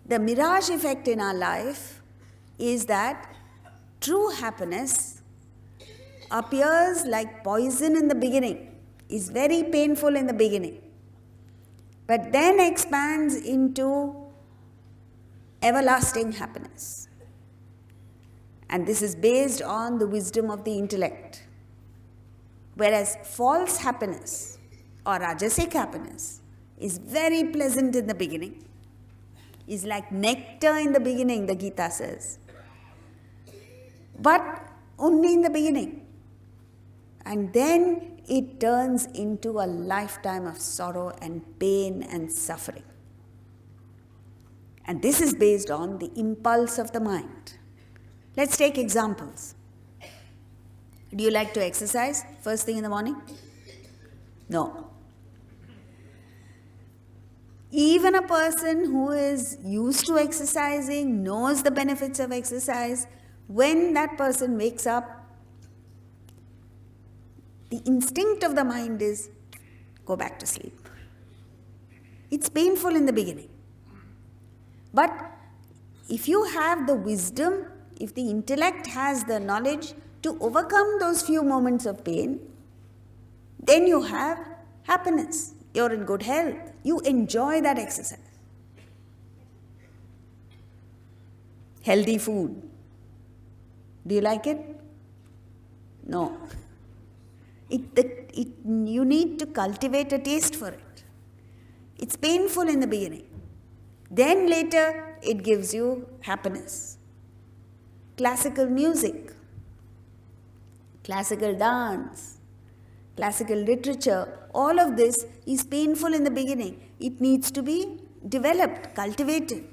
The mirage effect in our life is that true happiness appears like poison in the beginning, is very painful in the beginning, but then expands into everlasting happiness. And this is based on the wisdom of the intellect. Whereas false happiness or rajasic happiness is very pleasant in the beginning, is like nectar in the beginning, the Gita says, but only in the beginning. And then it turns into a lifetime of sorrow and pain and suffering. And this is based on the impulse of the mind. Let's take examples. Do you like to exercise first thing in the morning? No. Even a person who is used to exercising, knows the benefits of exercise, when that person wakes up, the instinct of the mind is go back to sleep. It's painful in the beginning. But if you have the wisdom, if the intellect has the knowledge to overcome those few moments of pain, then you have happiness. You're in good health. You enjoy that exercise. Healthy food. Do you like it? No. You need to cultivate a taste for it. It's painful in the beginning. Then later, it gives you happiness. Classical music, classical dance, classical literature, all of this is painful in the beginning. It needs to be developed, cultivated.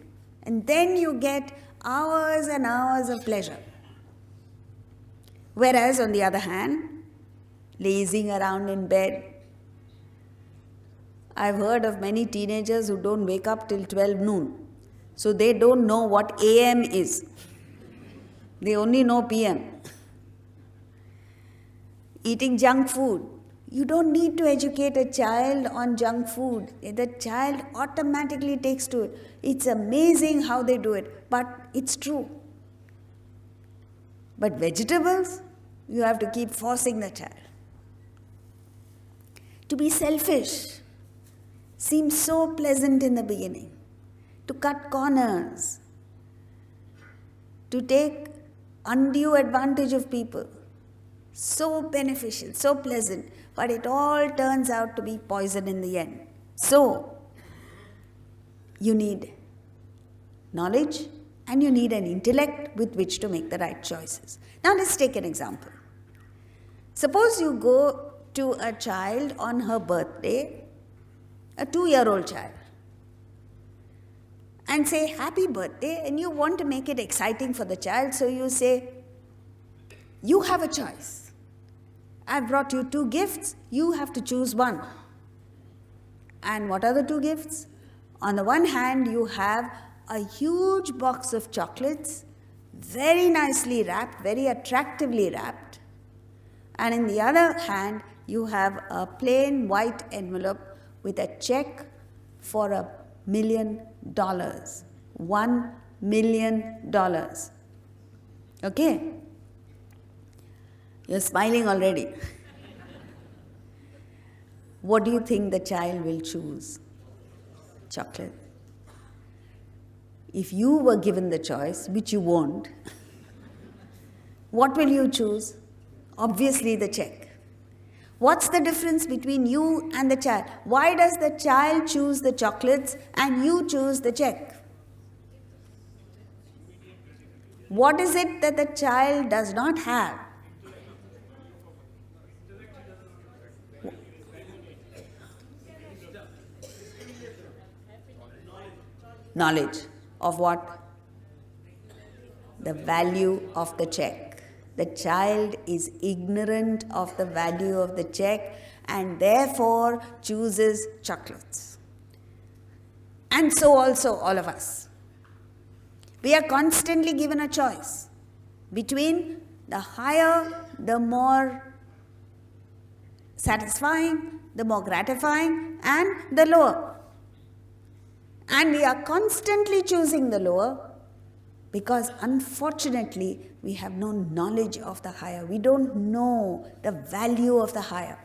And then you get hours and hours of pleasure. Whereas, on the other hand, lazing around in bed. I've heard of many teenagers who don't wake up till 12 noon. So they don't know what AM is. They only know PM. Eating junk food. You don't need to educate a child on junk food. The child automatically takes to it. It's amazing how they do it, but it's true. But vegetables, you have to keep forcing the child. To be selfish seems so pleasant in the beginning. To cut corners, to take undue advantage of people. So beneficial, so pleasant, but it all turns out to be poison in the end. So, you need knowledge and you need an intellect with which to make the right choices. Now let's take an example. Suppose you go to a child on her birthday, a 2-year-old child, and say, happy birthday, and you want to make it exciting for the child, so you say, you have a choice. I've brought you 2 gifts, you have to choose one. And what are the 2 gifts? On the one hand, you have a huge box of chocolates, very nicely wrapped, very attractively wrapped. And in the other hand, you have a plain white envelope with a check for $1 million. $1 million. Okay? You're smiling already. What do you think the child will choose? Chocolate. If you were given the choice, which you won't, what will you choose? Obviously the check. What's the difference between you and the child? Why does the child choose the chocolates and you choose the check? What is it that the child does not have? Knowledge of what? The value of the check. The child is ignorant of the value of the check and therefore chooses chocolates. And so also all of us. We are constantly given a choice between the higher, the more satisfying, the more gratifying, and the lower. And we are constantly choosing the lower because unfortunately we have no knowledge of the higher. We don't know the value of the higher.